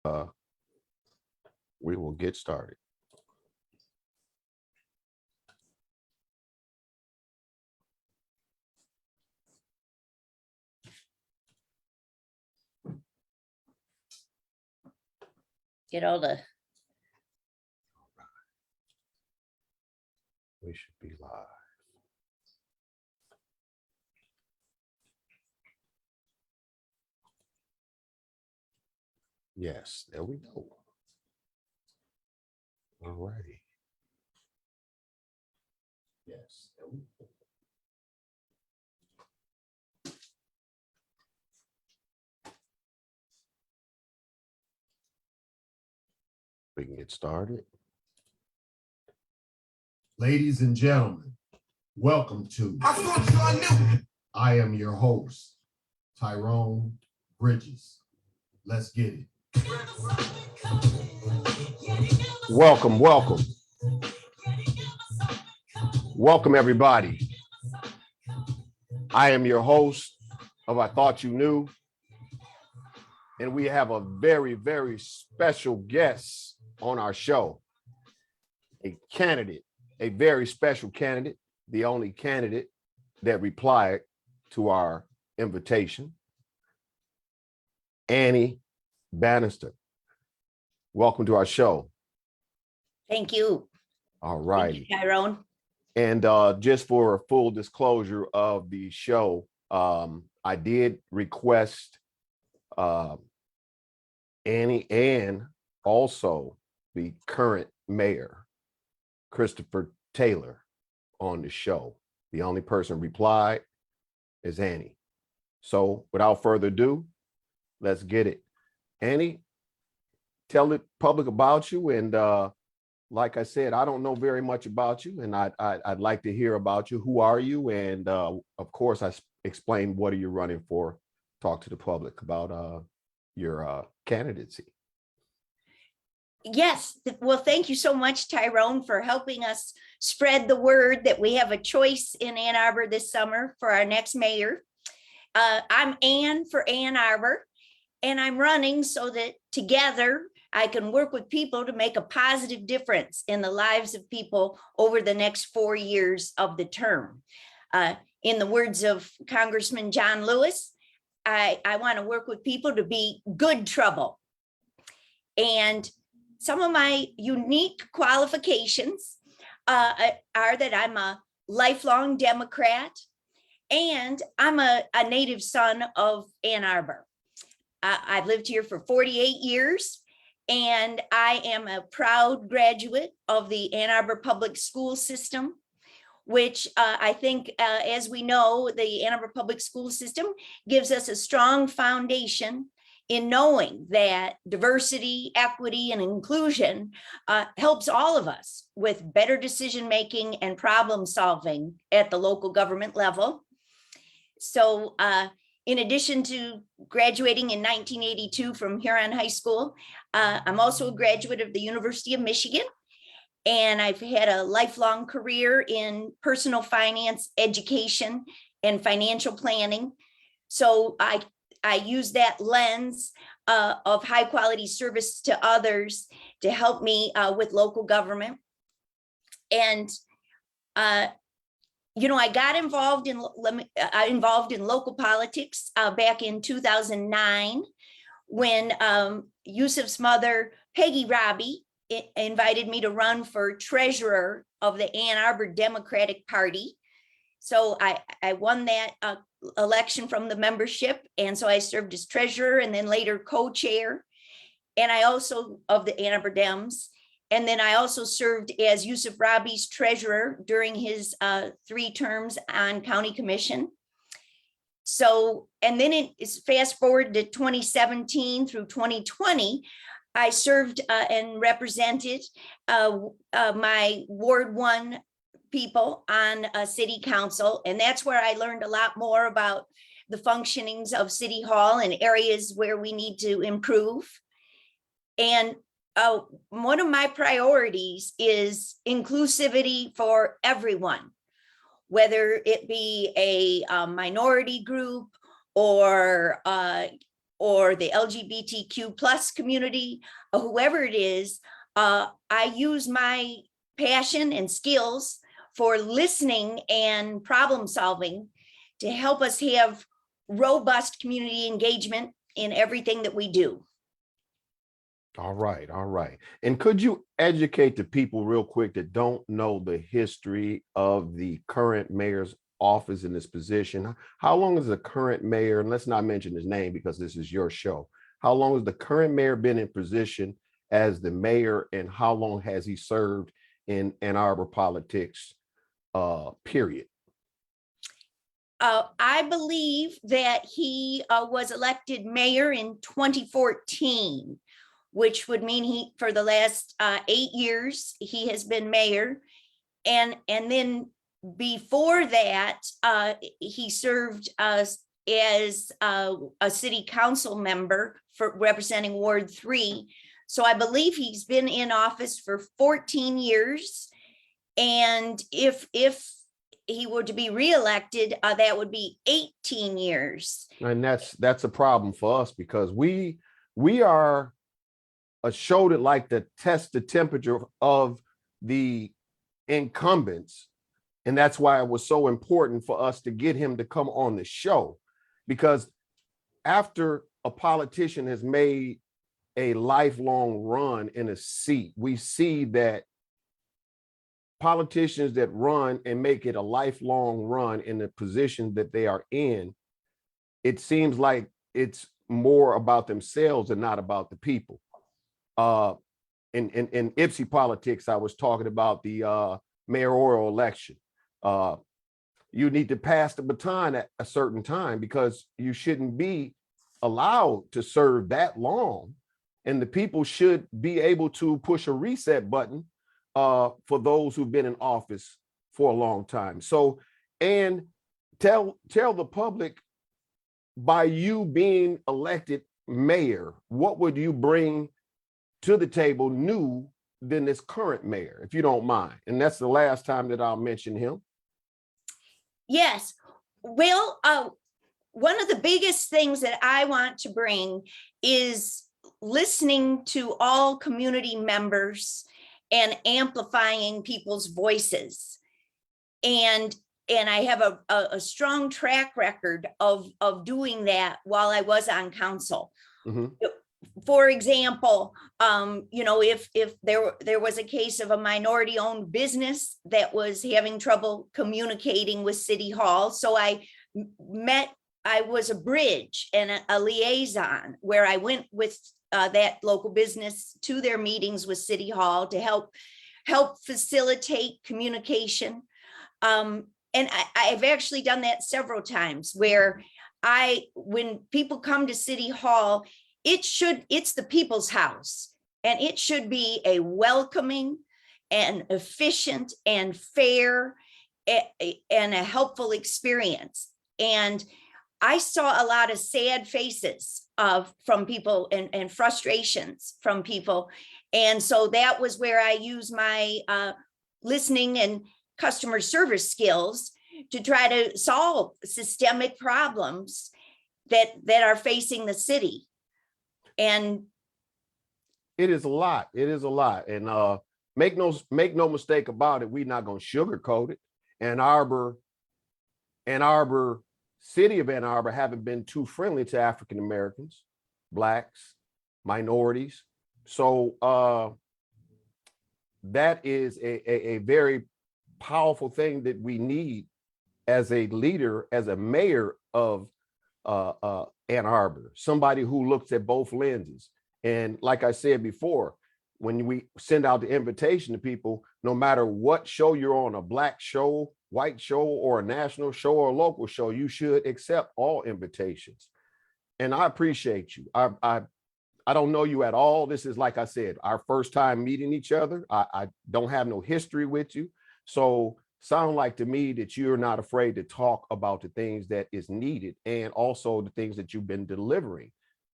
We will get started. Get all the. We should be live. Yes, there we go. All righty. Yes, there we go. We can get started. Ladies and gentlemen, welcome to I am your host, Tyrone Bridges. Let's get it. Welcome, welcome. Welcome, everybody. I am your host of I Thought You Knew. And we have a very, very special guest on our show. A candidate, a very special candidate, the only candidate that replied to our invitation, Anne Bannister. Welcome to our show. Thank you. All right. Tyrone. And just for a full disclosure of the show, I did request Annie and also the current mayor, Christopher Taylor, on the show. The only person replied is Annie. So without further ado, let's get it. Annie, tell the public about you. And like I said, I don't know very much about you, and I'd like to hear about you. Who are you? And of course, I explained what are you running for. Talk to the public about your candidacy. Yes. Well, thank you so much, Tyrone, for helping us spread the word that we have a choice in Ann Arbor this summer for our next mayor. I'm Ann for Ann Arbor, and I'm running so that together I can work with people to make a positive difference in the lives of people over the next 4 years of the term. In the words of Congressman John Lewis, I want to work with people to be good trouble. And some of my unique qualifications are that I'm a lifelong Democrat and I'm a native son of Ann Arbor. I've lived here for 48 years and I am a proud graduate of the Ann Arbor public school system, which I think, as we know, the Ann Arbor public school system gives us a strong foundation in knowing that diversity, equity, and inclusion helps all of us with better decision-making and problem solving at the local government level. So in addition to graduating in 1982 from Huron High School, I'm also a graduate of the University of Michigan. And I've had a lifelong career in personal finance, education, and financial planning. So I use that lens of high quality service to others to help me with local government. And, you know, I got involved in local politics back in 2009 when Yusuf's mother, Peggy Robbie, invited me to run for treasurer of the Ann Arbor Democratic Party. So I won that election from the membership. And so I served as treasurer and then later co-chair. And I also of the Ann Arbor Dems. And then I also served as Yusuf Robbie's treasurer during his 3 terms on county commission. So, and then it is fast forward to 2017 through 2020, I served and represented my Ward 1 people on a city council. And that's where I learned a lot more about the functionings of City Hall and areas where we need to improve. And one of my priorities is inclusivity for everyone, whether it be a minority group or or the LGBTQ plus community, or whoever it is, I use my passion and skills for listening and problem solving to help us have robust community engagement in everything that we do. All right, all right. And could you educate the people real quick that don't know the history of the current mayor's office in this position? How long has the current mayor, and let's not mention his name because this is your show, how long has the current mayor been in position as the mayor, and how long has he served in Ann Arbor politics, period? I believe that he was elected mayor in 2014, which would mean he, for the last 8 years, he has been mayor. And then before that, he served as a city council member for representing Ward 3. So I believe he's been in office for 14 years. And if he were to be reelected, that would be 18 years. And that's a problem for us because we are a show that like to test the temperature of the incumbents. And that's why it was so important for us to get him to come on the show, because after a politician has made a lifelong run in a seat, we see that politicians that run and make it a lifelong run in the position that they are in, it seems like it's more about themselves and not about the people. In Ipsy politics, I was talking about the mayoral election. You need to pass the baton at a certain time because you shouldn't be allowed to serve that long. And the people should be able to push a reset button for those who've been in office for a long time. So, and tell the public, by you being elected mayor, what would you bring to the table new than this current mayor, if you don't mind? And that's the last time that I'll mention him. Yes. Well, one of the biggest things that I want to bring is listening to all community members and amplifying people's voices. And I have a strong track record of doing that while I was on council. Mm-hmm. For example, if there was a case of a minority-owned business that was having trouble communicating with City Hall, so I was a bridge and a liaison where I went with that local business to their meetings with City Hall to help facilitate communication. And I've actually done that several times where when people come to City Hall, it's the people's house, and it should be a welcoming and efficient and fair and a helpful experience. And I saw a lot of sad faces from people and frustrations from people. And so that was where I used my listening and customer service skills to try to solve systemic problems that are facing the city. And it is a lot. It is a lot. And make no mistake about it, we're not going to sugarcoat it. Ann Arbor, city of Ann Arbor haven't been too friendly to African Americans, Blacks, minorities. So that is a very powerful thing that we need as a leader, as a mayor of Ann Arbor, somebody who looks at both lenses. And like I said before, when we send out the invitation to people, no matter what show you're on, a Black show, white show, or a national show or a local show, you should accept all invitations. And I appreciate you. I don't know you at all. This is, like I said, our first time meeting each other. I don't have no history with you. So sound like to me that you're not afraid to talk about the things that is needed and also the things that you've been delivering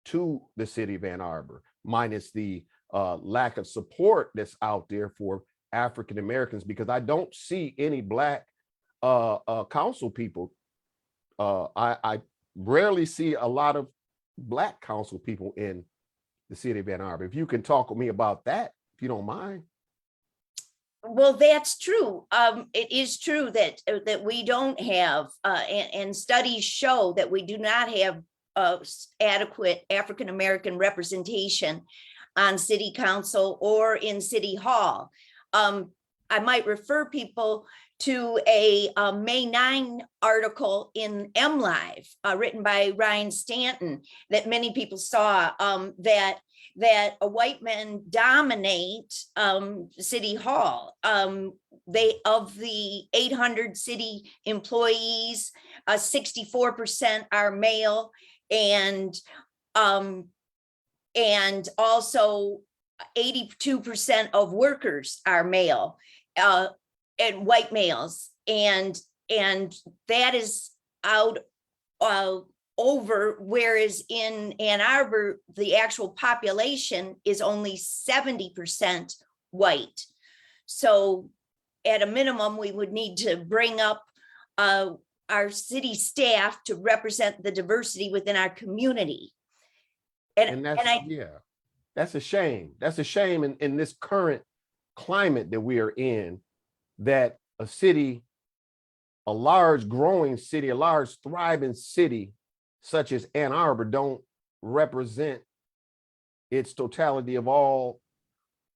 to the city of Ann Arbor, minus the lack of support that's out there for African Americans, because I don't see any Black council people. I rarely see a lot of Black council people in the city of Ann Arbor. If you can talk with me about that, if you don't mind. Well, that's true. It is true that we don't have, and studies show that we do not have adequate African American representation on city council or in city hall. I might refer people to a May 9 article in MLive written by Ryan Stanton that many people saw, that a white men dominate city hall. They, of the 800 city employees, 64% are male, and also 82% of workers are male, and white males, and that is out over, whereas in Ann Arbor, the actual population is only 70% white. So at a minimum, we would need to bring up our city staff to represent the diversity within our community. And that's, that's a shame. That's a shame in this current climate that we are in, that a city, a large growing city, a large thriving city such as Ann Arbor don't represent its totality of all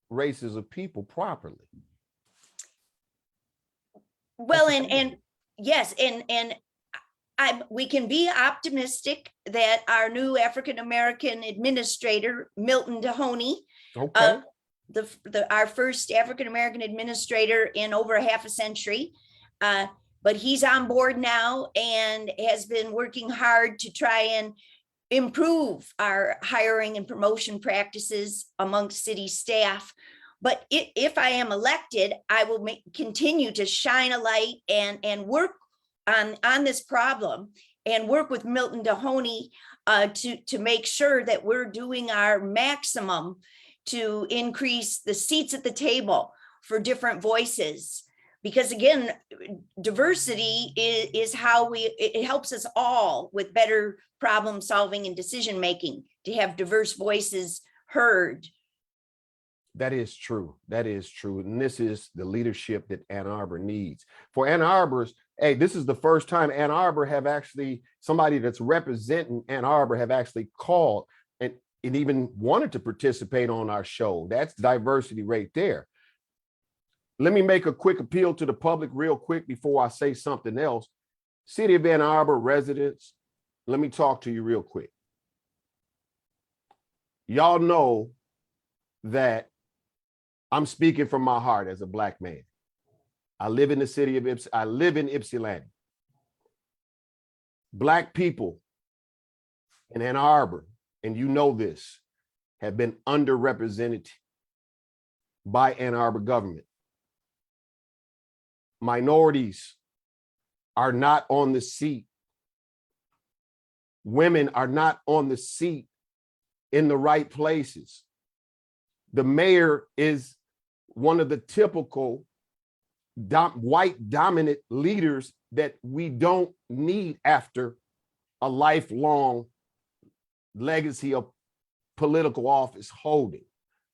races of people properly. Well, and yes, and we can be optimistic that our new African American administrator, Milton Dehoney, Okay. Our first African American administrator in over a half a century, but he's on board now and has been working hard to try and improve our hiring and promotion practices amongst city staff. But if I am elected, I will continue to shine a light and work on this problem, and work with Milton Dehoney to make sure that we're doing our maximum to increase the seats at the table for different voices. Because again, diversity is how it helps us all with better problem solving and decision making, to have diverse voices heard. That is true. That is true. And this is the leadership that Ann Arbor needs. For Ann Arbor's, hey, this is the first time Ann Arbor have actually, somebody that's representing Ann Arbor have actually called and even wanted to participate on our show. That's diversity right there. Let me make a quick appeal to the public real quick before I say something else. City of Ann Arbor residents, let me talk to you real quick. Y'all know that I'm speaking from my heart as a Black man. I live in the city of I live in Ypsilanti. Black people in Ann Arbor, and you know this, have been underrepresented by Ann Arbor government. Minorities are not on the seat. Women are not on the seat in the right places. The mayor is one of the typical white dominant leaders that we don't need after a lifelong legacy of political office holding.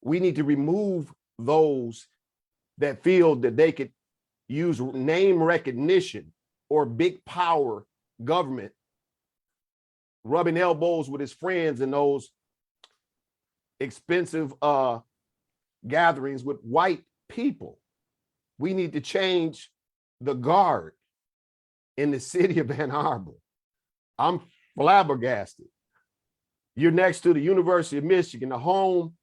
We need to remove those that feel that they could use name recognition or big power government, rubbing elbows with his friends in those expensive gatherings with white people. We need to change the guard in the city of Ann Arbor. I'm flabbergasted. You're next to the University of Michigan, the home.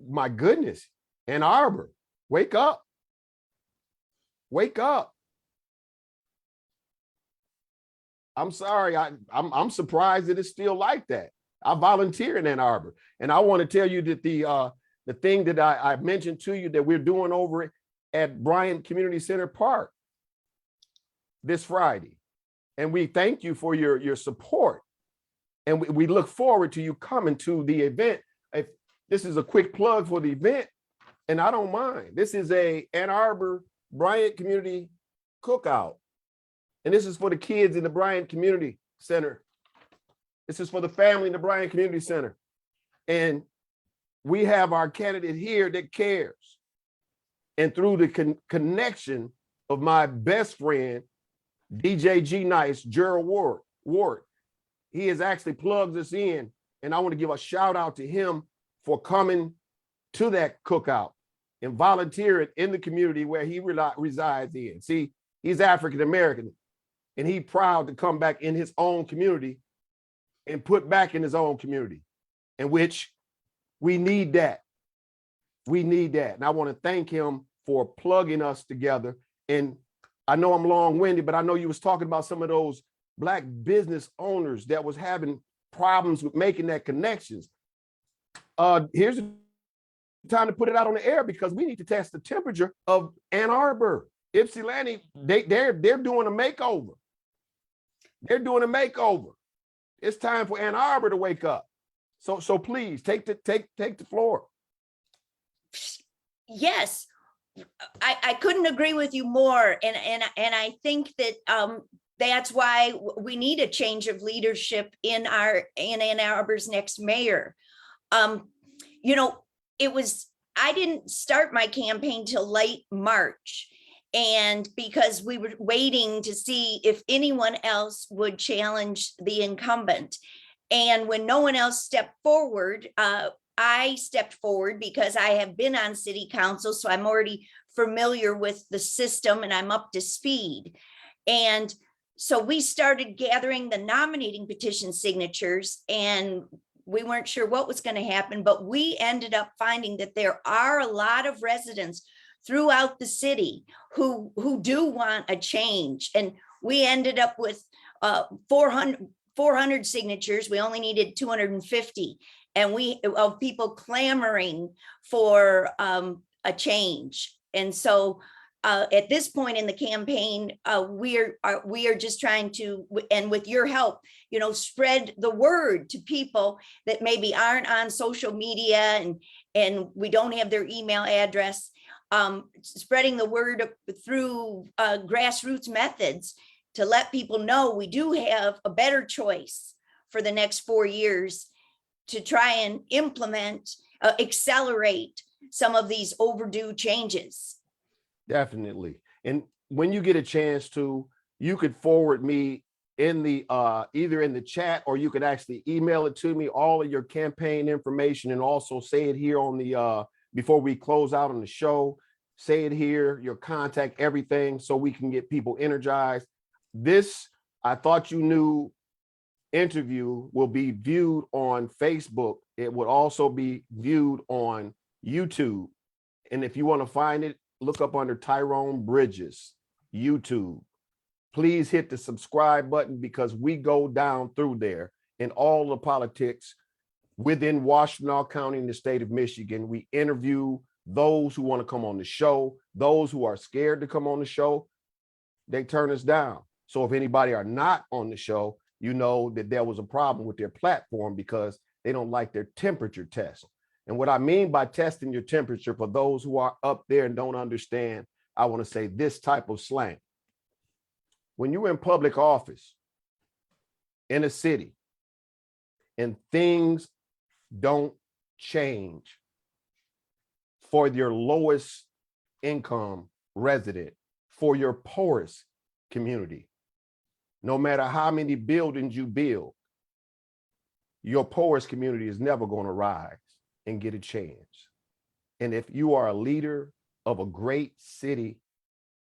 My goodness, Ann Arbor, wake up. Wake up. I'm sorry, I'm surprised that it's still like that. I volunteer in Ann Arbor, and I want to tell you that the thing that I mentioned to you that we're doing over at Bryant Community Center Park this Friday, and we thank you for your support, and we look forward to you coming to the event. If this is a quick plug for the event, and I don't mind. This is a Ann Arbor Bryant Community Cookout. And this is for the kids in the Bryant community. Center. This is for the family in the Bryan Community Center. And we have our candidate here that cares. And through the connection of my best friend, DJ G Nice, Gerald Ward, he has actually plugged us in. And I want to give a shout out to him for coming to that cookout and volunteering in the community where he resides in. See, he's African-American and he's proud to come back in his own community and put back in his own community, in which we need that. We need that. And I want to thank him for plugging us together. And I know I'm long-winded, but I know you was talking about some of those Black business owners that was having problems with making that connections. Here's the time to put it out on the air because we need to test the temperature of Ann Arbor. Ypsilanti, they're doing a makeover. They're doing a makeover. It's time for Ann Arbor to wake up. So please take the floor. Yes, I couldn't agree with you more. And I think that that's why we need a change of leadership in Ann Arbor's next mayor. You know, I didn't start my campaign till late March. And because we were waiting to see if anyone else would challenge the incumbent. And when no one else stepped forward, I stepped forward because I have been on city council. So I'm already familiar with the system and I'm up to speed. And so we started gathering the nominating petition signatures and we weren't sure what was going to happen, but we ended up finding that there are a lot of residents throughout the city who do want a change. And we ended up with 400 signatures. We only needed 250. And of people clamoring for a change. And so at this point in the campaign, we are just trying to, and with your help, you know, spread the word to people that maybe aren't on social media and we don't have their email address, spreading the word through grassroots methods to let people know we do have a better choice for the next 4 years to try and implement, accelerate some of these overdue changes. Definitely. And when you get a chance to, you could forward me in the either in the chat or you could actually email it to me, all of your campaign information, and also say it here on the before we close out on the show, say it here, your contact, everything, so we can get people energized. This I Thought You Knew interview will be viewed on Facebook. It would also be viewed on YouTube. And if you want to find it, look up under Tyrone Bridges, YouTube. Please hit the subscribe button because we go down through there in all the politics within Washtenaw County in the state of Michigan. We interview those who want to come on the show, those who are scared to come on the show, they turn us down. So if anybody are not on the show, you know that there was a problem with their platform because they don't like their temperature test. And what I mean by testing your temperature, for those who are up there and don't understand, I want to say this type of slang. When you're in public office in a city and things don't change for your lowest income resident, for your poorest community, no matter how many buildings you build, your poorest community is never going to rise and get a chance. And if you are a leader of a great city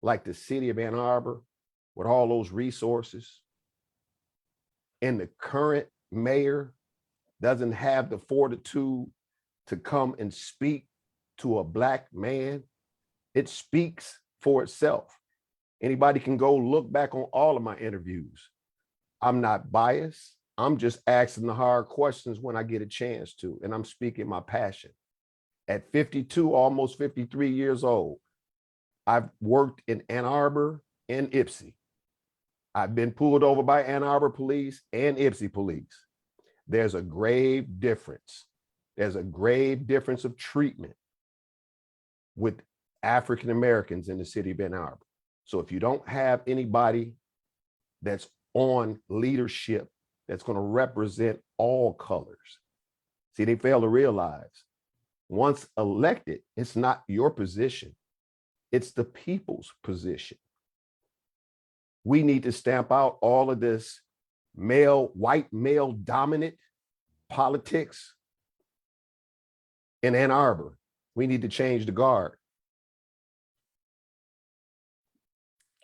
like the city of Ann Arbor, with all those resources, and the current mayor doesn't have the fortitude to come and speak to a Black man, it speaks for itself. Anybody can go look back on all of my interviews. I'm not biased. I'm just asking the hard questions when I get a chance to, and I'm speaking my passion. At 52, almost 53 years old, I've worked in Ann Arbor and Ypsi. I've been pulled over by Ann Arbor police and Ypsi police. There's a grave difference. There's a grave difference of treatment with African Americans in the city of Ann Arbor. So if you don't have anybody that's on leadership that's going to represent all colors. See, they fail to realize once elected, it's not your position, it's the people's position. We need to stamp out all of this white male dominant politics in Ann Arbor. We need to change the guard.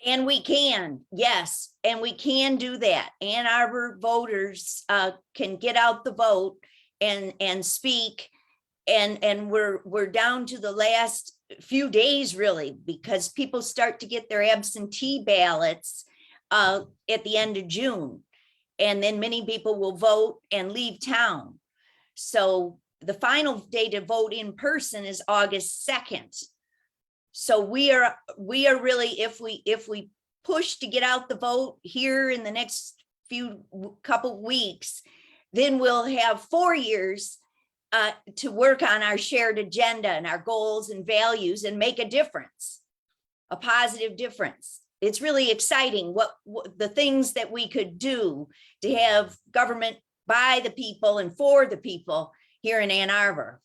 And we can, yes, and we can do that. Ann Arbor voters can get out the vote and speak, and we're down to the last few days really, because people start to get their absentee ballots at the end of June, and then many people will vote and leave town. So the final day to vote in person is August 2nd. So we are really, if we push to get out the vote here in the next couple weeks, then we'll have 4 years to work on our shared agenda and our goals and values and make a difference, a positive difference. It's really exciting what the things that we could do to have government by the people and for the people here in Ann Arbor.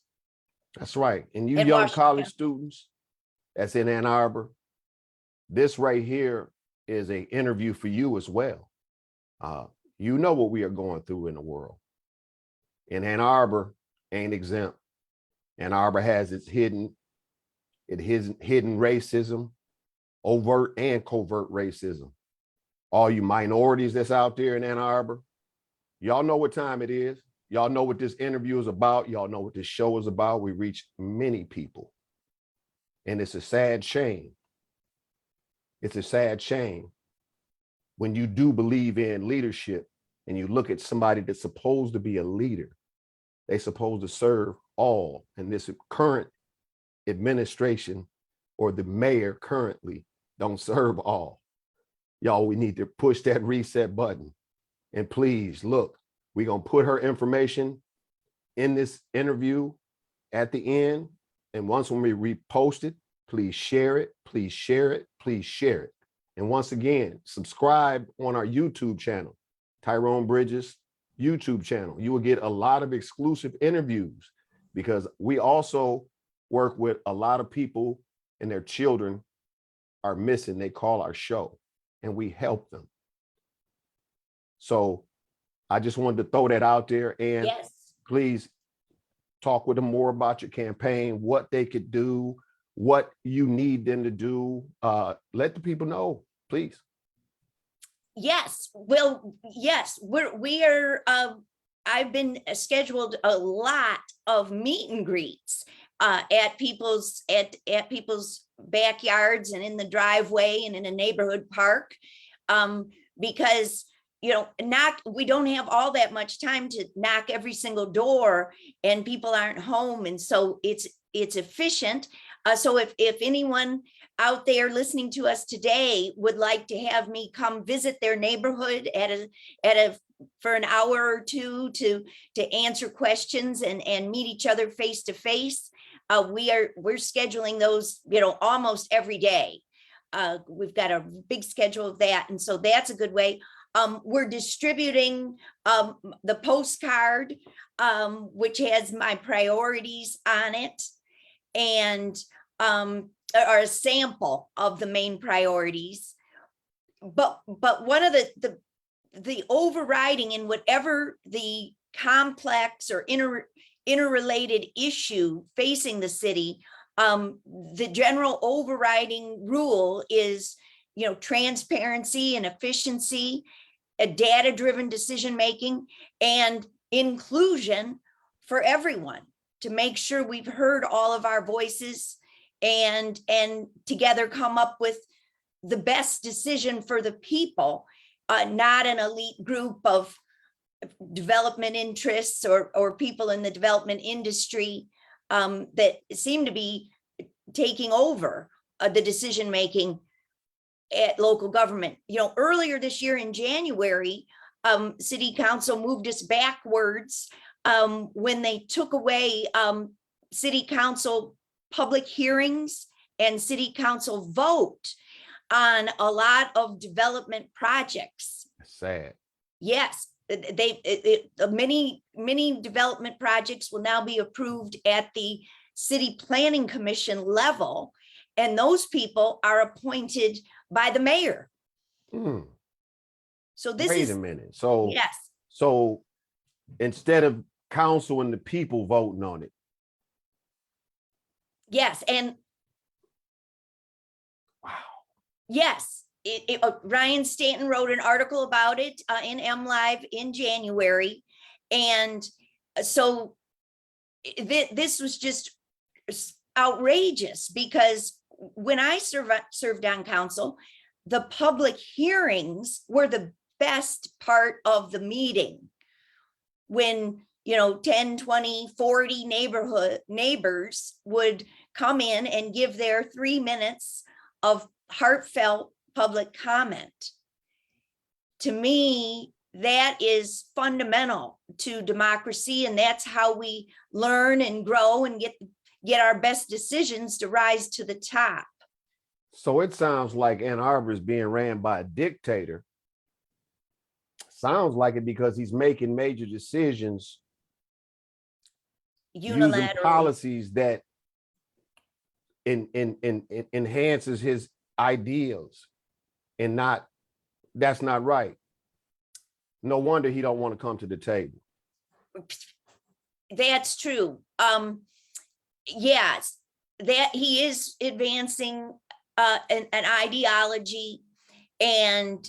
That's right. And you And young Washington. college students that's in Ann Arbor, this right here is an interview for you as well. You know what we are going through in the world. And Ann Arbor ain't exempt. Ann Arbor has its hidden racism, overt and covert racism. All you minorities that's out there in Ann Arbor, y'all know what time it is. Y'all know what this interview is about. Y'all know what this show is about. We reach many people. And it's a sad shame. It's a sad shame when you do believe in leadership and you look at somebody that's supposed to be a leader. They're supposed to serve all. And this current administration or the mayor currently don't serve all. Y'all, we need to push that reset button. And please look, we're going to put her information in this interview at the end. And once when we repost it, please share it, please share it, please share it. And once again, subscribe on our YouTube channel, Tyrone Bridges YouTube channel. You will get a lot of exclusive interviews because we also work with a lot of people and their children are missing. They call our show and we help them. So I just wanted to throw that out there, and Yes. Please talk with them more about your campaign, what they could do, what you need them to do. Let the people know, please. Yes, well, yes, we are. I've been scheduled a lot of meet and greets at people's backyards and in the driveway and in a neighborhood park, because we don't have all that much time to knock every single door, and people aren't home, and so it's efficient. So if anyone out there listening to us today would like to have me come visit their neighborhood for an hour or two to answer questions and meet each other face to face, we're scheduling those almost every day. We've got a big schedule of that, and so that's a good way. We're distributing the postcard, which has my priorities on it, and or a sample of the main priorities. But one of the overriding in whatever the complex or interrelated issue facing the city, the general overriding rule is transparency and efficiency, a data-driven decision-making, and inclusion for everyone, to make sure we've heard all of our voices and together come up with the best decision for the people, not an elite group of development interests or people in the development industry that seem to be taking over the decision-making at local government. Earlier this year in January, City Council moved us backwards when they took away City Council public hearings and City Council vote on a lot of development projects. That's sad. Yes, many development projects will now be approved at the city planning commission level. And those people are appointed by the mayor. Hmm. So this Wait is, a minute. So, yes, so instead of council and the people voting on it, yes, and wow. yes, Ryan Stanton wrote an article about it in MLive in January. And so this was just outrageous, because when I served on council, the public hearings were the best part of the meeting. When 10, 20, 40 neighbors would come in and give their 3 minutes of heartfelt public comment. To me, that is fundamental to democracy, and that's how we learn and grow and get our best decisions to rise to the top. So it sounds like Ann Arbor is being ran by a dictator. Sounds like it, because he's making major decisions using Unilaterally. policies that enhances his ideals, and that's not right. No wonder he don't want to come to the table. That's true. Yes, that he is advancing an ideology, and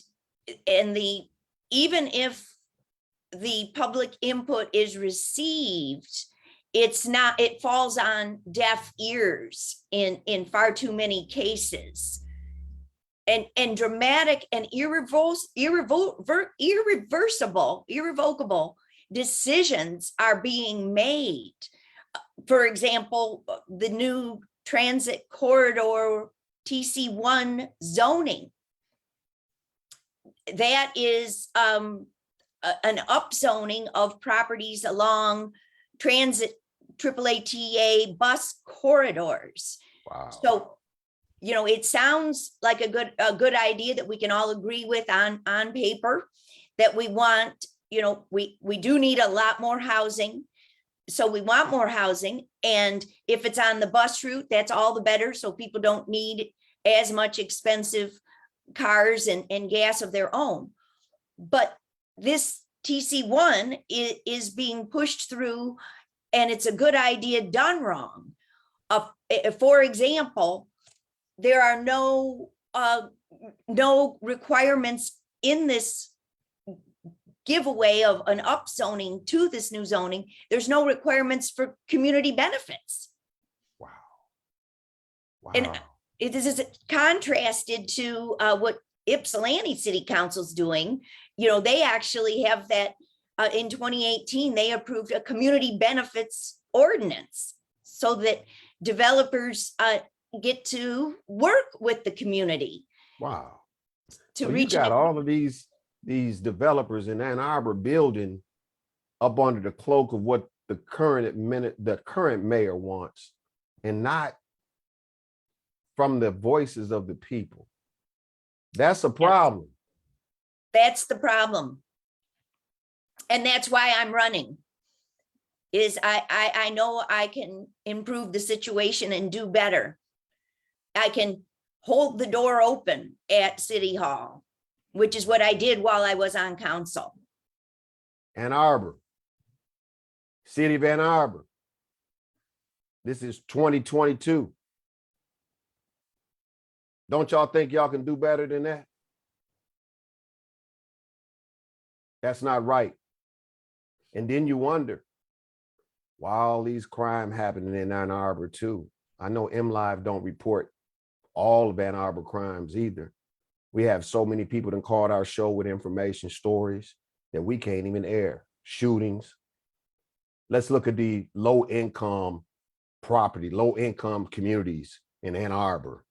even if the public input is received, it falls on deaf ears in far too many cases. And dramatic and irrevocable decisions are being made. For example, the new transit corridor TC1 zoning. That is an upzoning of properties along transit AAA bus corridors. Wow. So, it sounds like a good idea that we can all agree with on paper, that we want, we do need a lot more housing. So we want more housing. And if it's on the bus route, that's all the better. So people don't need as much expensive cars and gas of their own. But this TC1 is being pushed through, and it's a good idea done wrong. For example, there are no requirements in this giveaway of an upzoning to this new zoning. There's no requirements for community benefits. Wow. Wow. And it is contrasted to what Ypsilanti City Council's doing. They actually have that in 2018, they approved a community benefits ordinance so that developers get to work with the community. Wow. To So you reach got all of these developers in Ann Arbor building up under the cloak of what the current mayor wants, and not from the voices of the people. That's a problem. That's the problem. And that's why I'm running. Is I know I can improve the situation and do better. I can hold the door open at City Hall, which is what I did while I was on council. Ann Arbor, City of Ann Arbor. This is 2022. Don't y'all think y'all can do better than that? That's not right. And then you wonder, why all these crime happening in Ann Arbor too? I know MLive don't report all of Ann Arbor crimes either. We have so many people that called our show with information stories that we can't even air. Shootings. Let's look at the low-income property, low-income communities in Ann Arbor.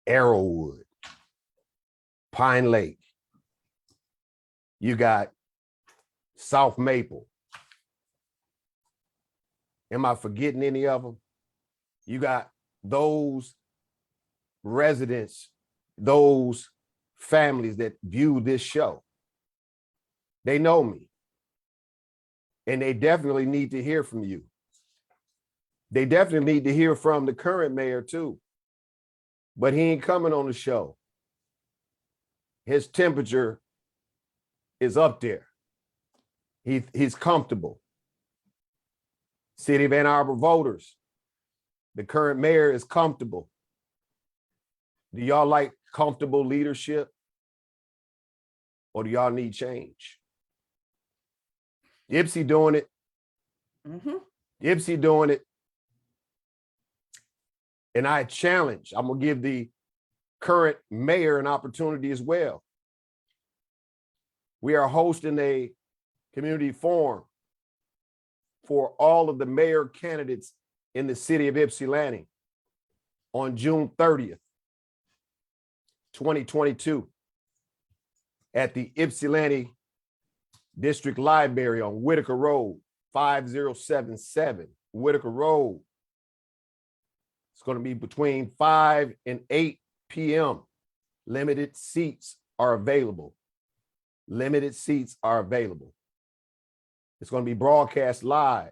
Arrowwood, Pine Lake. You got South Maple. Am I forgetting any of them? You got those residents, those families that view this show. They know me. And they definitely need to hear from you. They definitely need to hear from the current mayor too. But he ain't coming on the show. His temperature is up there. He's comfortable. City of Ann Arbor voters, the current mayor is comfortable. Do y'all like comfortable leadership? Or do y'all need change? Ipsy doing it. Ipsy doing it. And I challenge, I'm gonna give the current mayor an opportunity as well. We are hosting a community forum for all of the mayor candidates in the city of Ypsilanti on June 30th, 2022 at the Ypsilanti District Library on Whitaker Road, 5077 Whitaker Road. It's going to be between 5 and 8 p.m. Limited seats are available. Limited seats are available. It's going to be broadcast live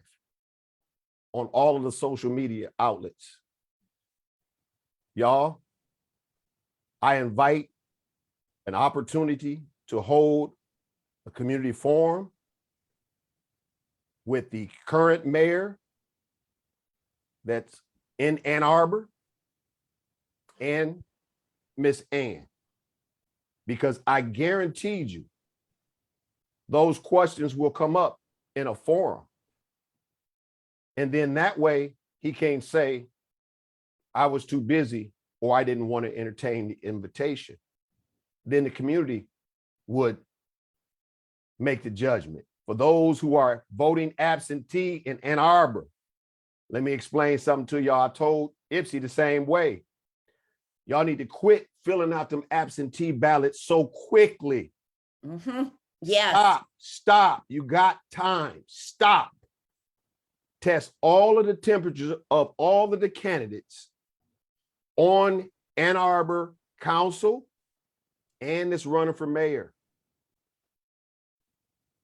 on all of the social media outlets. Y'all, I invite an opportunity to hold a community forum with the current mayor that's in Ann Arbor and Miss Ann, because I guaranteed you those questions will come up in a forum. And then that way he can't say, I was too busy or I didn't want to entertain the invitation. Then the community would make the judgment. For those who are voting absentee in Ann Arbor, let me explain something to y'all. I told Ipsy the same way. Y'all need to quit filling out them absentee ballots so quickly. Yes. Stop. You got time. Stop. Test all of the temperatures of all of the candidates on Ann Arbor Council and this running for mayor.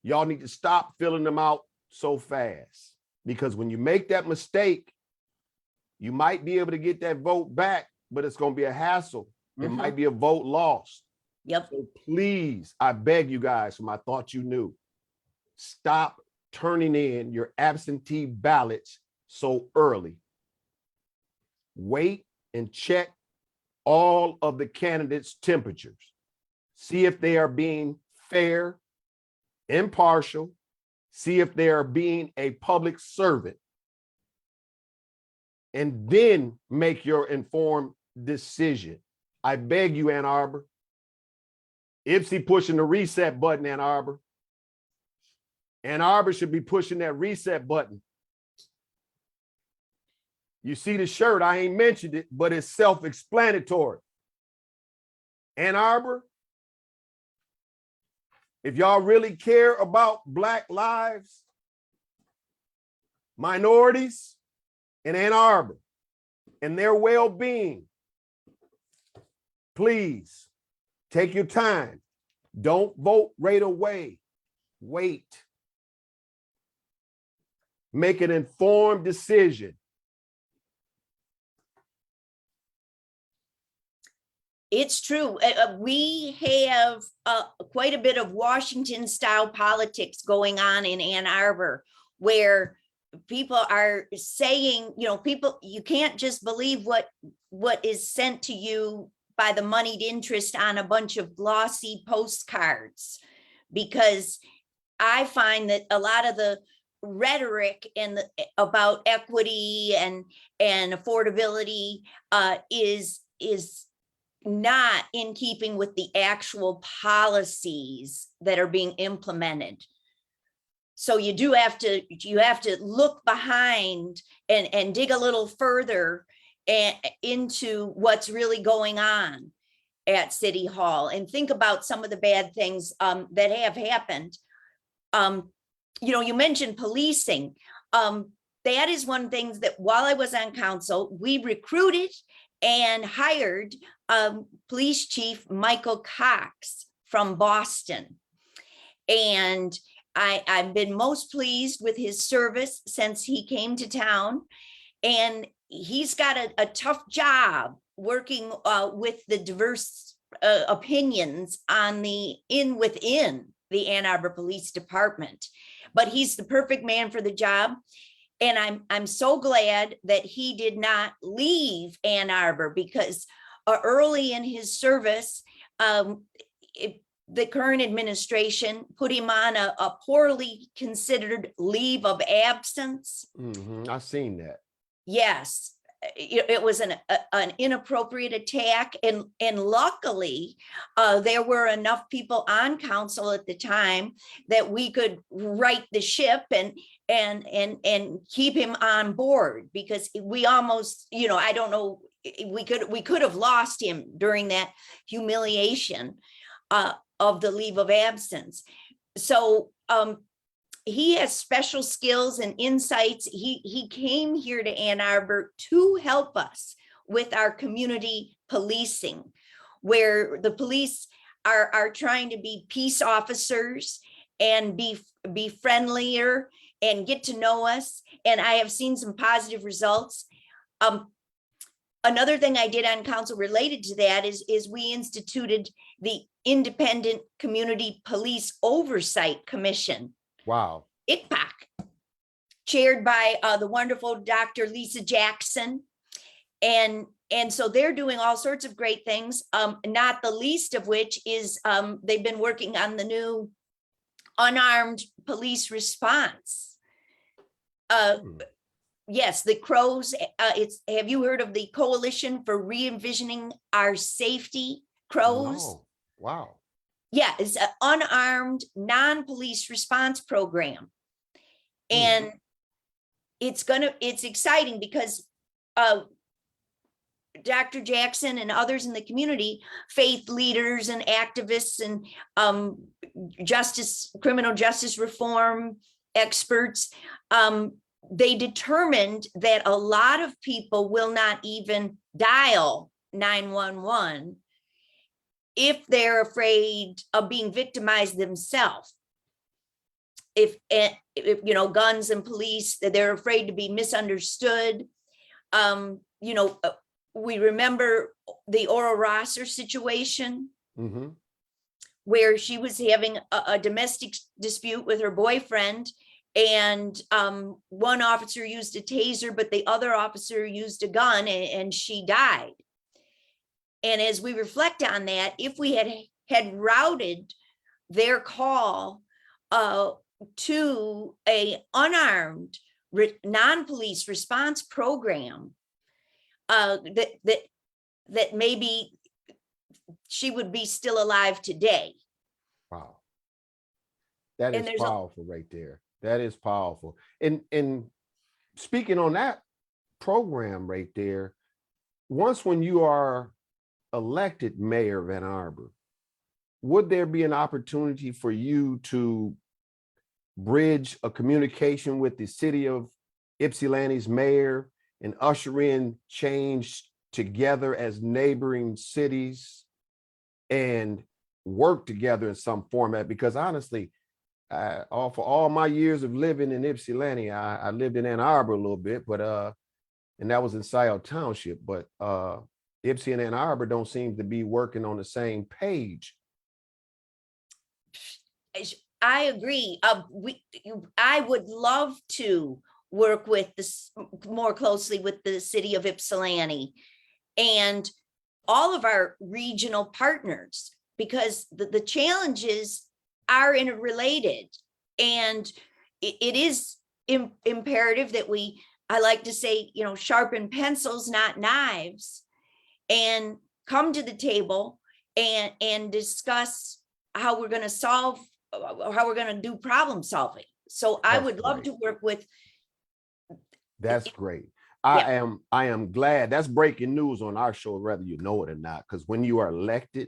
Y'all need to stop filling them out so fast, because when you make that mistake, you might be able to get that vote back, but it's going to be a hassle. It might be a vote lost. Yep. So please, I beg you guys, from I thought you knew, stop turning in your absentee ballots so early. Wait and check all of the candidates' temperatures. See if they are being fair, impartial. See if they are being a public servant. And then make your informed decision. I beg you, Ann Arbor. Ipsy pushing the reset button, Ann Arbor. Ann Arbor should be pushing that reset button. You see the shirt, I ain't mentioned it, but it's self-explanatory. Ann Arbor, if y'all really care about Black lives, minorities in Ann Arbor, and their well-being, please take your time. Don't vote right away. Wait. Make an informed decision. It's true. We have quite a bit of Washington style politics going on in Ann Arbor, where people are saying, people, you can't just believe what is sent to you by the moneyed interest on a bunch of glossy postcards, because I find that a lot of the rhetoric about equity and affordability is not in keeping with the actual policies that are being implemented. So you have to look behind and dig a little further into what's really going on at City Hall, and think about some of the bad things that have happened. You mentioned policing. That is one thing that while I was on council, we recruited and hired Police Chief Michael Cox from Boston. And I've been most pleased with his service since he came to town. And he's got a tough job working with the diverse opinions on within the Ann Arbor Police Department. But he's the perfect man for the job. And I'm so glad that he did not leave Ann Arbor, because early in his service, the current administration put him on a poorly considered leave of absence. I've seen that. Yes, it was an inappropriate attack, and luckily there were enough people on council at the time that we could right the ship and keep him on board, because we almost, I don't know, we could have lost him during that humiliation of the leave of absence. So he has special skills and insights. He came here to Ann Arbor to help us with our community policing, where the police are trying to be peace officers and be friendlier and get to know us. And I have seen some positive results. Another thing I did on council related to that is we instituted the Independent Community Police Oversight Commission. Wow. ICPOC, chaired by the wonderful Dr. Lisa Jackson. And so they're doing all sorts of great things, not the least of which is they've been working on the new unarmed police response. Yes, the CROWS, have you heard of the Coalition for Re-envisioning Our Safety, CROWS? No. Wow. Yeah, it's an unarmed non-police response program. And it's exciting because Dr. Jackson and others in the community, faith leaders and activists and criminal justice reform experts, they determined that a lot of people will not even dial 911 if they're afraid of being victimized themselves. If guns and police, they're afraid to be misunderstood. We remember the Ora Rosser situation, where she was having a domestic dispute with her boyfriend, and one officer used a taser, but the other officer used a gun, and she died. And as we reflect on that, if we had routed their call to a unarmed non-police response program, that maybe she would be still alive today. Wow. That is powerful right there. That is powerful. And speaking on that program right there, once when you are elected mayor of Ann Arbor, would there be an opportunity for you to bridge a communication with the city of Ypsilanti's mayor and usher in change together as neighboring cities and work together in some format? Because honestly, for all my years of living in Ypsilanti, I lived in Ann Arbor a little bit, but and that was in Scioto Township, but Ypsi and Ann Arbor don't seem to be working on the same page. I agree. I would love to work with this more closely with the city of Ypsilanti and all of our regional partners, because the challenges are interrelated, and it is imperative that I like to say, sharpen pencils, not knives, and come to the table and discuss how we're going to do problem solving. So I would love to work with. That's great. I am glad. That's breaking news on our show, whether you know it or not, because when you are elected,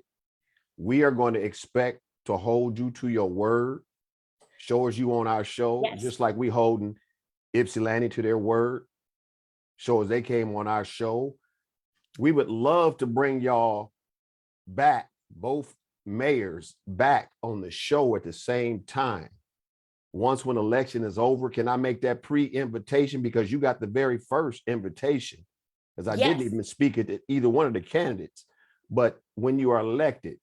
we are going to expect to hold you to your word. Show as you on our show, just like we holding Ypsilanti to their word. Show as they came on our show. We would love to bring y'all back, both mayors back on the show at the same time. Once when election is over, can I make that pre-invitation? Because you got the very first invitation, because I didn't Yes. even speak at either one of the candidates. But when you are elected,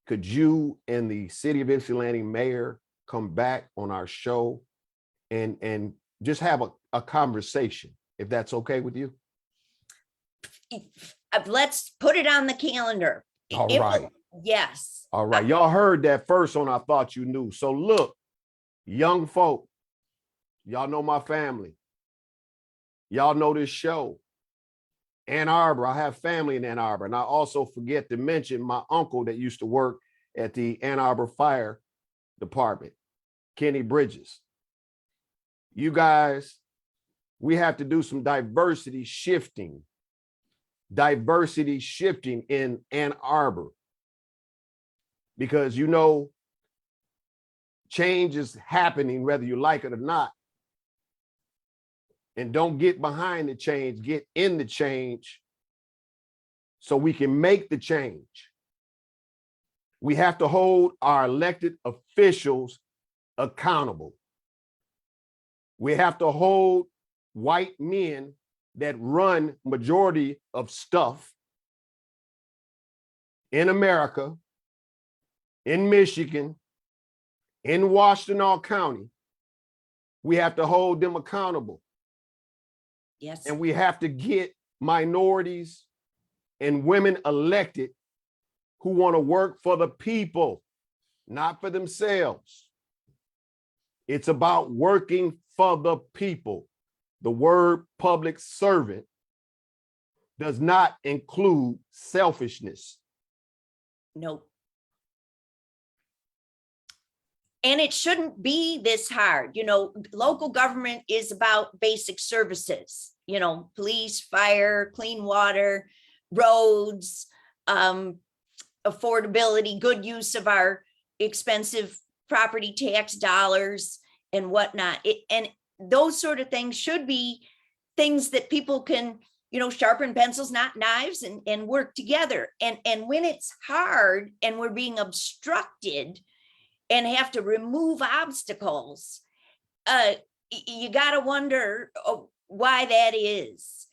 could you and the city of Ypsilanti mayor come back on our show and just have a conversation, if that's okay with you? Let's put it on the calendar. All It right. will- yes. All right. Y'all heard that first on I Thought You Knew. So look, young folk, y'all know my family. Y'all know this show. Ann Arbor, I have family in Ann Arbor. And I also forget to mention my uncle that used to work at the Ann Arbor Fire Department, Kenny Bridges. You guys, we have to do some diversity shifting in Ann Arbor. Because, you know, change is happening whether you like it or not. And don't get behind the change, get in the change so we can make the change. We have to hold our elected officials accountable. We have to hold white men that run majority of stuff in America, in Michigan, in Washtenaw County. We have to hold them accountable. Yes. And we have to get minorities and women elected who want to work for the people, not for themselves. It's about working for the people. The word public servant does not include selfishness. Nope. And it shouldn't be this hard. You know, local government is about basic services, you know, police, fire, clean water, roads, affordability, good use of our expensive property tax dollars and whatnot. And those sort of things should be things that people can, you know, sharpen pencils, not knives, and work together. And when it's hard and we're being obstructed and have to remove obstacles, you got to wonder why that is.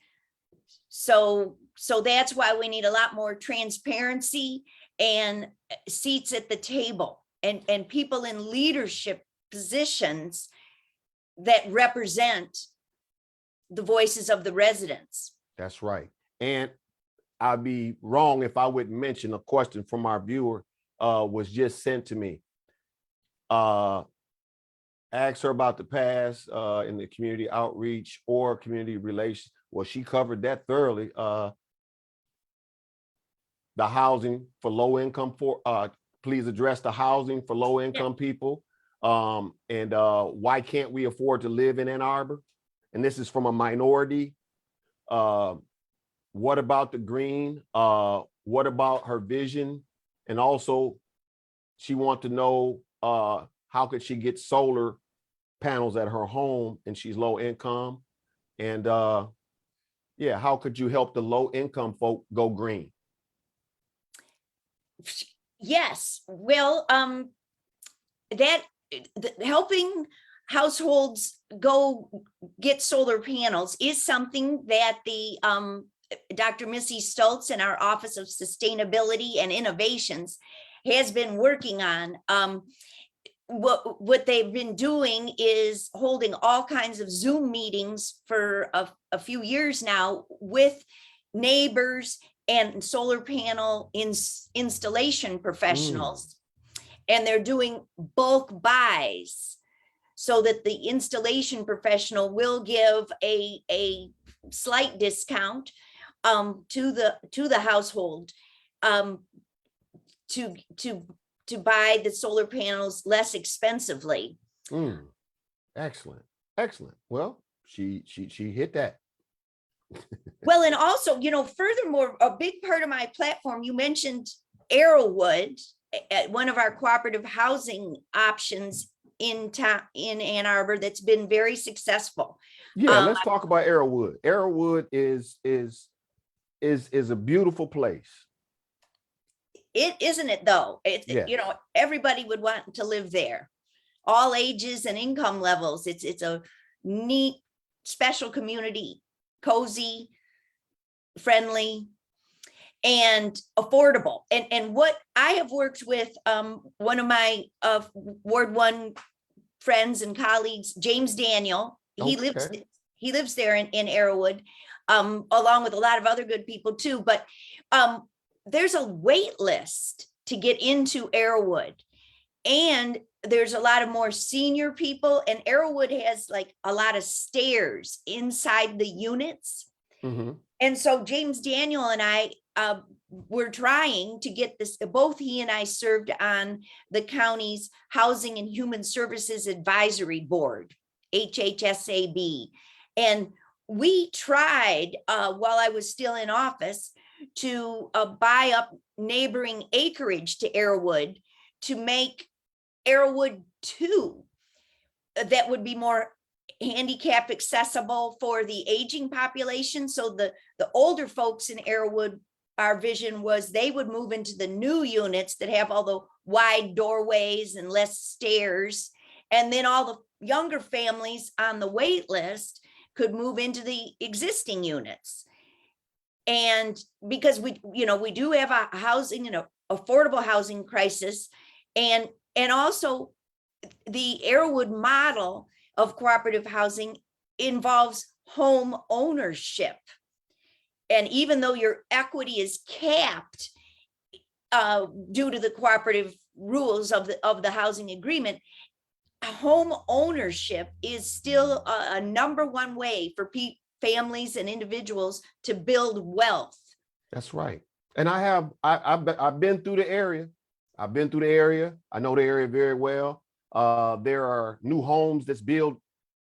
So that's why we need a lot more transparency and seats at the table and people in leadership positions that represent the voices of the residents. That's right. And I'd be wrong if I wouldn't mention a question from our viewer was just sent to me. Asked her about the past in the community outreach or community relations. Well, she covered that thoroughly. The housing for low income please address the housing for low income people. And why can't we afford to live in Ann Arbor? And this is from a minority. What about the green? What about her vision? And also, she wants to know how could she get solar panels at her home and she's low income? And yeah, how could you help the low income folk go green? Yes, well, helping households go get solar panels is something that the Dr. Missy Stultz in our Office of Sustainability and Innovations has been working on. What they've been doing is holding all kinds of Zoom meetings for a few years now with neighbors and solar panel installation professionals. And they're doing bulk buys so that the installation professional will give a slight discount to the household to buy the solar panels less expensively. Excellent, excellent. Well, she hit that. Well, and also, you know, furthermore, a big part of my platform, you mentioned Arrowwood, one of our cooperative housing options in Ann Arbor that's been very successful. Yeah, let's talk about Arrowwood. Arrowwood is is a beautiful place. It isn't it though? Yes. You know, everybody would want to live there. All ages and income levels. It's a neat, special community, cozy, friendly, and affordable. And what I have worked with one of my Ward 1 friends and colleagues, James Daniel. Okay. He lives there in Arrowwood, along with a lot of other good people too. But there's a wait list to get into Arrowwood, and there's a lot of more senior people. And Arrowwood has like a lot of stairs inside the units. Mm-hmm. And so James Daniel and I were trying to get this, both he and I served on the county's Housing and Human Services Advisory Board, HHSAB. And we tried, while I was still in office, to buy up neighboring acreage to Arrowwood to make Arrowwood 2 that would be more handicap accessible for the aging population. So the older folks in Arrowwood, our vision was they would move into the new units that have all the wide doorways and less stairs. And then all the younger families on the wait list could move into the existing units. And because we do have a housing and affordable housing crisis, and also the Arrowwood model of cooperative housing involves home ownership. And even though your equity is capped due to the cooperative rules of the housing agreement, home ownership is still a number one way for families and individuals to build wealth. That's right. And I've been through the area. I've been through the area. I know the area very well. There are new homes that's built,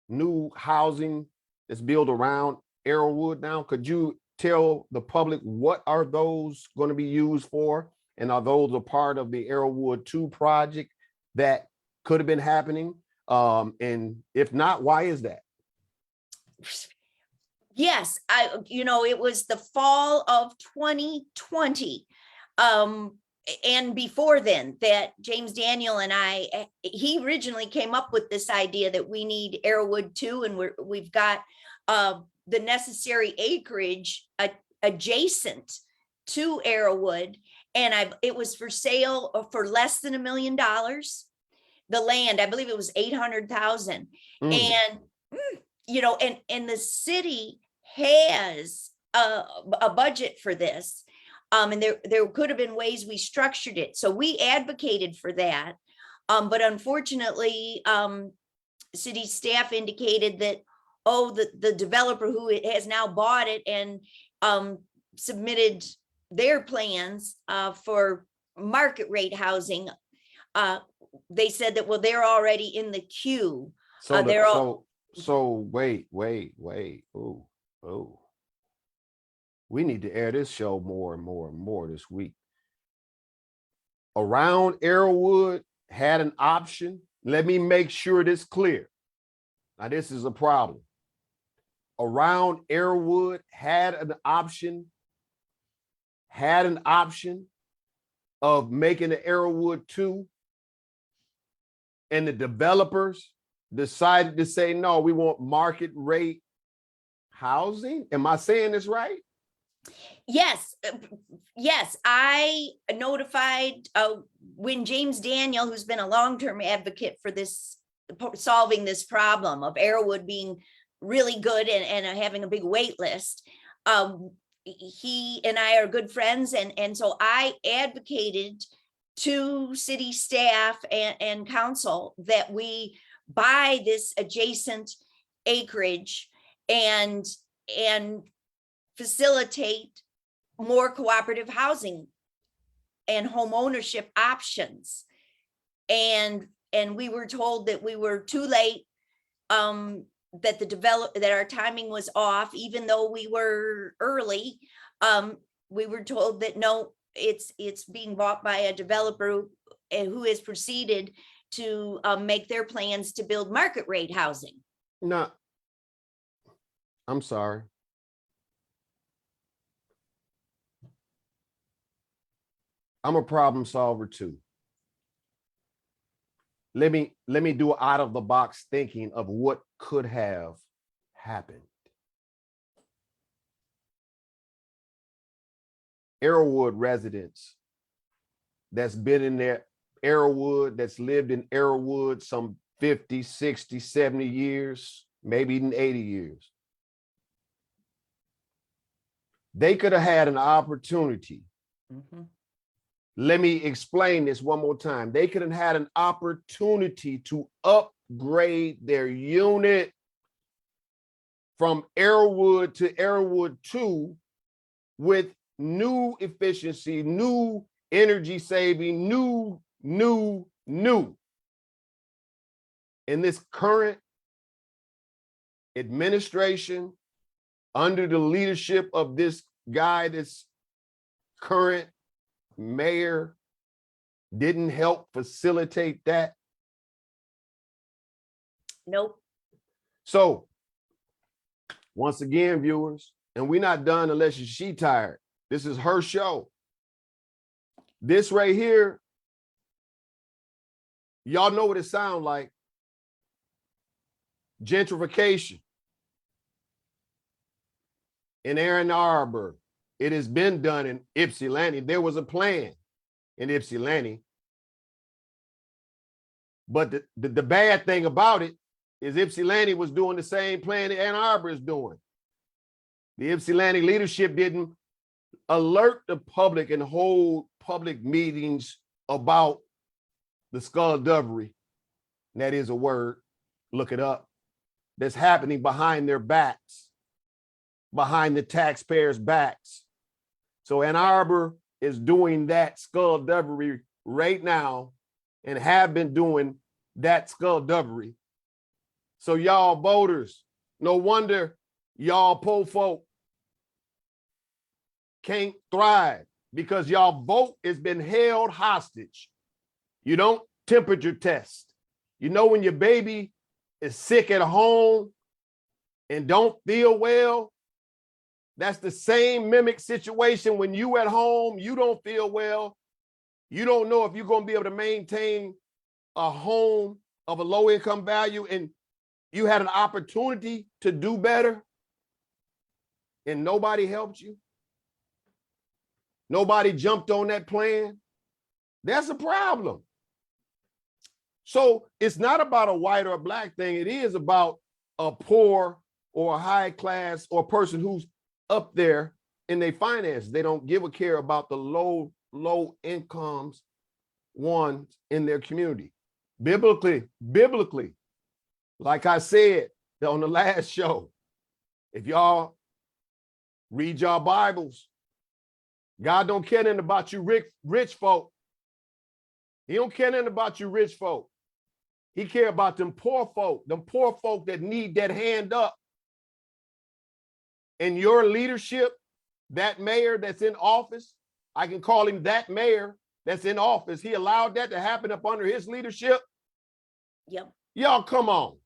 new housing that's built around Arrowwood now. Could you tell the public what are those going to be used for? And are those a part of the Arrowwood 2 project that could have been happening? And if not, why is that? Yes, it was the fall of 2020. And before then, that James Daniel and he originally came up with this idea that we need Arrowwood 2, and we've got the necessary acreage adjacent to Arrowwood, and it was for sale for less than $1 million. The land, I believe it was 800,000, and and the city has a budget for this. And there could have been ways we structured it. So we advocated for that. But unfortunately, city staff indicated that, the developer who has now bought it and submitted their plans for market rate housing, they said that, well, they're already in the queue. So wait. Oh. We need to air this show more and more and more this week. Around Arrowwood had an option. Let me make sure this clear. Now, this is a problem. Around Arrowwood had an option of making the Arrowwood 2, and the developers decided to say, no, we want market rate housing. Am I saying this right? Yes, I notified when James Daniel, who's been a long-term advocate for this, solving this problem of Arrowwood being really good and having a big wait list. He and I are good friends, and so I advocated to city staff and council that we buy this adjacent acreage and facilitate more cooperative housing and home ownership options. And we were told that we were too late, that our timing was off, even though we were early. We were told that no, it's being bought by a developer who has proceeded to make their plans to build market rate housing. No, I'm sorry. I'm a problem solver too. Let me do out of the box thinking of what could have happened. Arrowwood residents that's been in there, Arrowwood, that's lived in Arrowwood some 50, 60, 70 years, maybe even 80 years. They could have had an opportunity. Mhm. Let me explain this one more time. They could have had an opportunity to upgrade their unit from Arrowwood to Arrowwood 2 with new efficiency, new energy saving, new. In this current administration, under the leadership of this guy, this current mayor, didn't help facilitate that. Nope. So once again, viewers, and we're not done unless she's tired. This is her show. This right here, y'all know what it sounds like. Gentrification in Ann Arbor. It has been done in Ypsilanti. There was a plan in Ypsilanti. But the bad thing about it is Ypsilanti was doing the same plan that Ann Arbor is doing. The Ypsilanti leadership didn't alert the public and hold public meetings about the skullduggery. That is a word, look it up, that's happening behind their backs, behind the taxpayers' backs. So Ann Arbor is doing that skullduggery right now and have been doing that skullduggery. So y'all voters, no wonder y'all poor folk can't thrive, because y'all vote has been held hostage. You don't temperature test. You know, when your baby is sick at home and don't feel well, that's the same mimic situation when you at home, you don't feel well. You don't know if you're going to be able to maintain a home of a low income value, and you had an opportunity to do better and nobody helped you. Nobody jumped on that plan. That's a problem. So it's not about a white or a black thing. It is about a poor or a high class or a person who's up there in their finances. They don't give a care about the low incomes ones in their community. Biblically, like I said on the last show, if y'all read y'all Bibles, God don't care nothing about you rich folk. He don't care nothing about you rich folk. He care about them poor folk that need that hand up. And your leadership, that mayor that's in office, I can call him that mayor that's in office. He allowed that to happen up under his leadership. Yep. Y'all come on.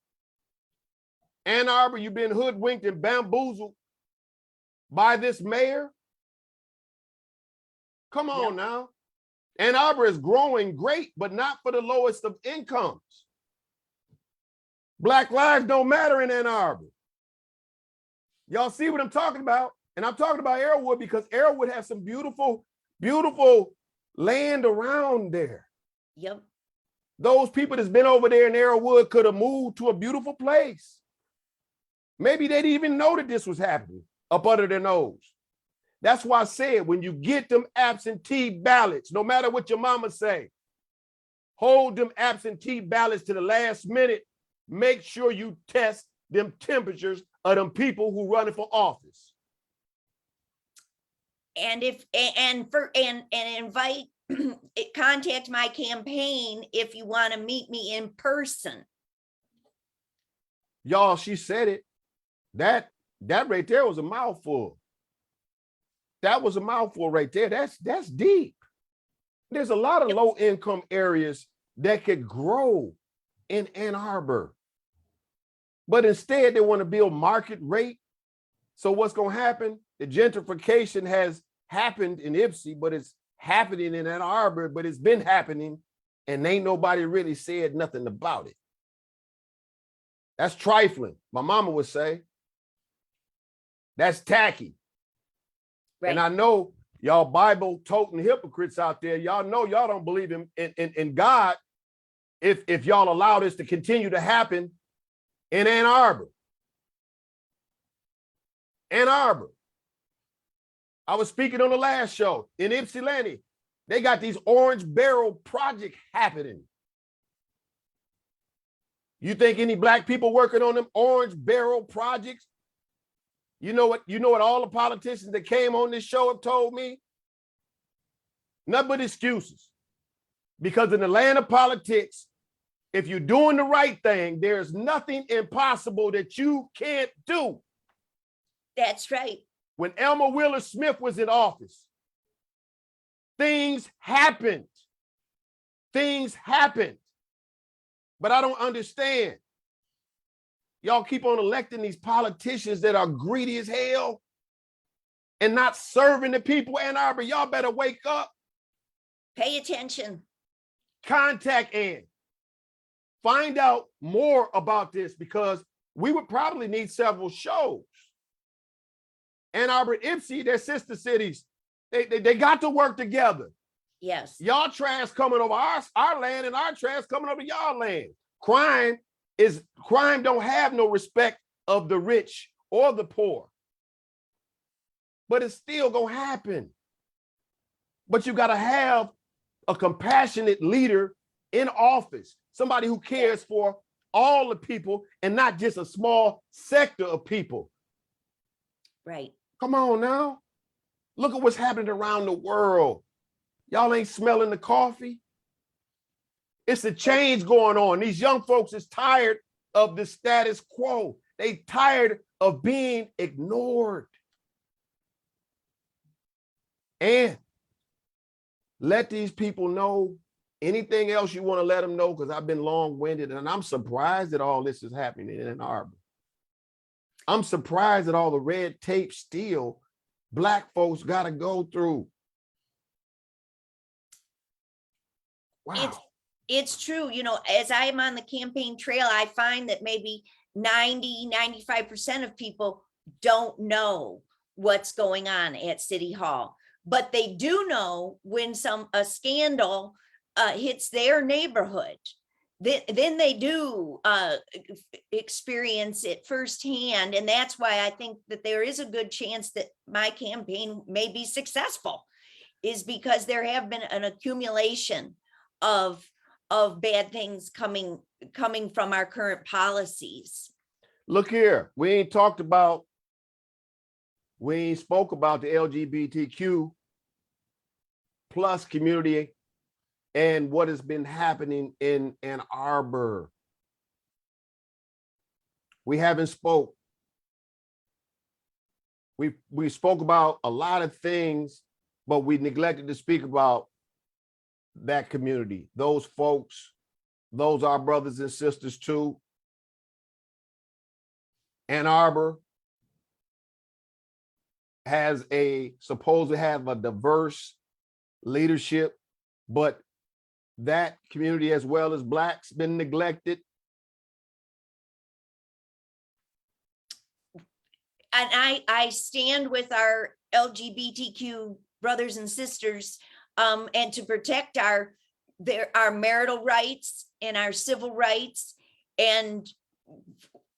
Ann Arbor, you've been hoodwinked and bamboozled by this mayor. Come on now. Ann Arbor is growing great, but not for the lowest of incomes. Black lives don't matter in Ann Arbor. Y'all see what I'm talking about? And I'm talking about Arrowwood because Arrowwood has some beautiful, beautiful land around there. Yep. Those people that's been over there in Arrowwood could have moved to a beautiful place. Maybe they didn't even know that this was happening up under their nose. That's why I said, when you get them absentee ballots, no matter what your mama say, hold them absentee ballots to the last minute. Make sure you test them temperatures of them people who running for office. And invite, contact my campaign if you want to meet me in person. Y'all, she said it. That right there was a mouthful. That was a mouthful right there. That's deep. There's a lot of low income areas that could grow in Ann Arbor. But instead, they want to build market rate. So what's going to happen? The gentrification has happened in Ypsi, but it's happening in Ann Arbor, but it's been happening and ain't nobody really said nothing about it. That's trifling, my mama would say. That's tacky. Right. And I know y'all Bible toting hypocrites out there, y'all know y'all don't believe in God if y'all allow this to continue to happen in Ann Arbor. Ann Arbor. I was speaking on the last show in Ypsilanti. They got these orange barrel projects happening. You think any black people working on them orange barrel projects? You know what all the politicians that came on this show have told me? Nothing but excuses. Because in the land of politics, if you're doing the right thing, there's nothing impossible that you can't do. That's right. When Elmer Wheeler Smith was in office, things happened. Things happened. But I don't understand. Y'all keep on electing these politicians that are greedy as hell and not serving the people of Ann Arbor. Y'all better wake up. Pay attention. Contact Ann. Find out more about this because we would probably need several shows. Ann Arbor, Ypsi, they're sister cities. They got to work together. Yes. Y'all trash coming over our land and our trash coming over y'all land. Crime don't have no respect of the rich or the poor. But it's still gonna happen. But you gotta have a compassionate leader in office, somebody who cares for all the people and not just a small sector of people. Right. Come on now. Look at what's happening around the world. Y'all ain't smelling the coffee. It's a change going on. These young folks is tired of the status quo. They tired of being ignored. And let these people know anything else you want to let them know, because I've been long-winded and I'm surprised that all this is happening in Ann Arbor. I'm surprised at all the red tape still Black folks got to go through. Wow. It's true. You know, as I am on the campaign trail, I find that maybe 95% of people don't know what's going on at City Hall, but they do know when a scandal hits their neighborhood. Then they do experience it firsthand. And that's why I think that there is a good chance that my campaign may be successful, is because there have been an accumulation of bad things coming from our current policies. Look here, we ain't spoke about the LGBTQ plus community and what has been happening in Ann Arbor. We haven't spoke. We spoke about a lot of things, but we neglected to speak about that community, those folks, those are brothers and sisters too. Ann Arbor supposed to have a diverse leadership, but that community as well as Blacks been neglected. And I stand with our LGBTQ brothers and sisters, and to protect our marital rights and our civil rights. And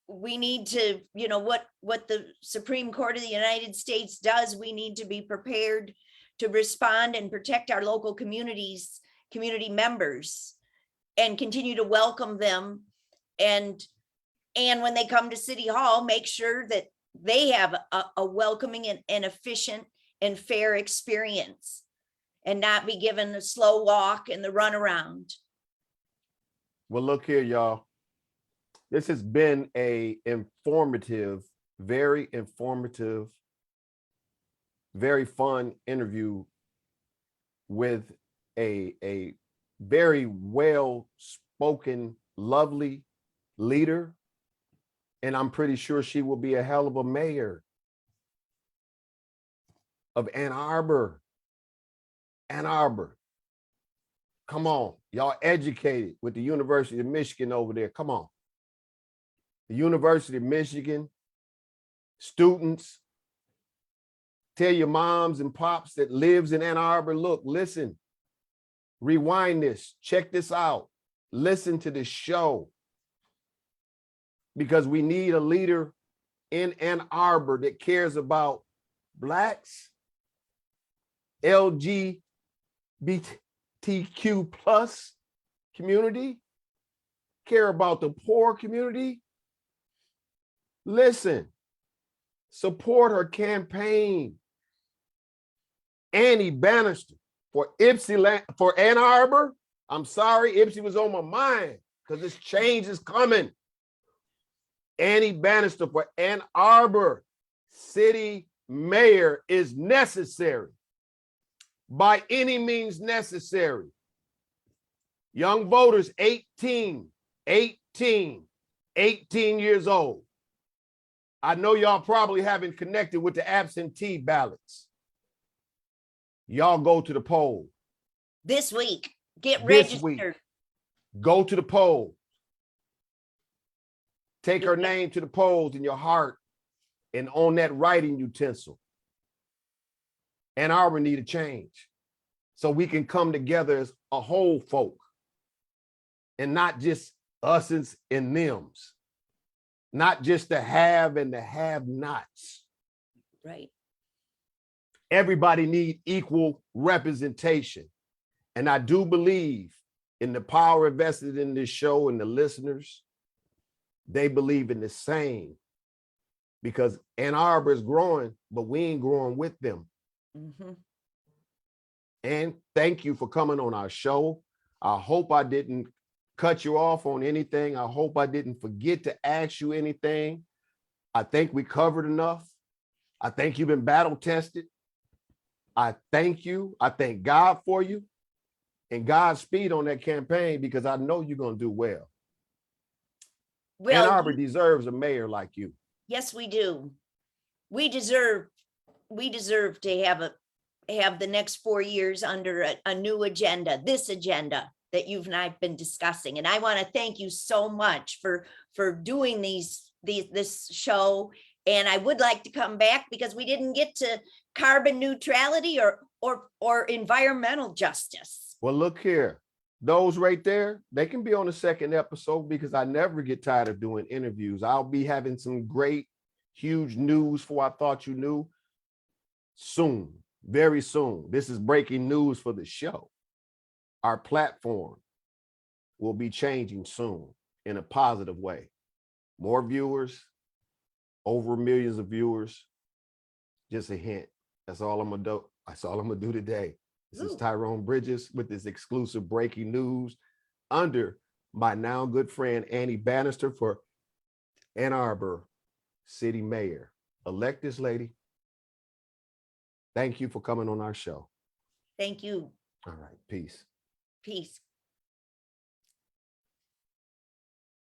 we need to, you know, what the Supreme Court of the United States does, we need to be prepared to respond and protect our local community members and continue to welcome them. And when they come to City Hall, make sure that they have a welcoming and efficient and fair experience, and not be given the slow walk and the runaround. Well, look here, y'all. This has been a very informative, very fun interview with a very well-spoken, lovely leader. And I'm pretty sure she will be a hell of a mayor of Ann Arbor. Ann Arbor. Come on, y'all educated with the University of Michigan over there. Come on. The University of Michigan students, tell your moms and pops that lives in Ann Arbor, look, listen, rewind this, check this out, listen to this show. Because we need a leader in Ann Arbor that cares about Blacks, LGBTQ plus community, care about the poor community. Listen, support her campaign. Anne Bannister for for Ann Arbor. I'm sorry, Ipsy was on my mind because this change is coming. Anne Bannister for Ann Arbor city mayor is necessary. By any means necessary. Young voters, 18 years old. I know y'all probably haven't connected with the absentee ballots. Y'all go to the poll. This week, get This registered. week. Go to the poll. Take her name to the polls in your heart and on that writing utensil. Ann Arbor need a change so we can come together as a whole folk and not just us and thems, not just the have and the have-nots. Right. Everybody need equal representation. And I do believe in the power invested in this show and the listeners. They believe in the same because Ann Arbor is growing, but we ain't growing with them. Mm-hmm. And thank you for coming on our show. I hope I didn't cut you off on anything. I hope I didn't forget to ask you anything. I think we covered enough. I think you've been battle tested. I thank you. I thank God for you and Godspeed on that campaign because I know you're going to do well. Well, Ann Arbor deserves a mayor like you. yes, we do. We deserve to have the next 4 years under a new agenda, this agenda that you've and I've been discussing. And I want to thank you so much for doing this show. And I would like to come back because we didn't get to carbon neutrality or environmental justice. Well, look here. Those right there, they can be on the second episode because I never get tired of doing interviews. I'll be having some great, huge news for I Thought You Knew soon, very soon. This is breaking news for the show. Our platform will be changing soon in a positive way. More viewers, over millions of viewers. Just a hint. That's all I'm gonna do. That's all I'm gonna do today. This is Tyrone Bridges with this exclusive breaking news under my now good friend Anne Bannister for Ann Arbor City Mayor. Elect this lady. Thank you for coming on our show. Thank you. All right, peace. Peace.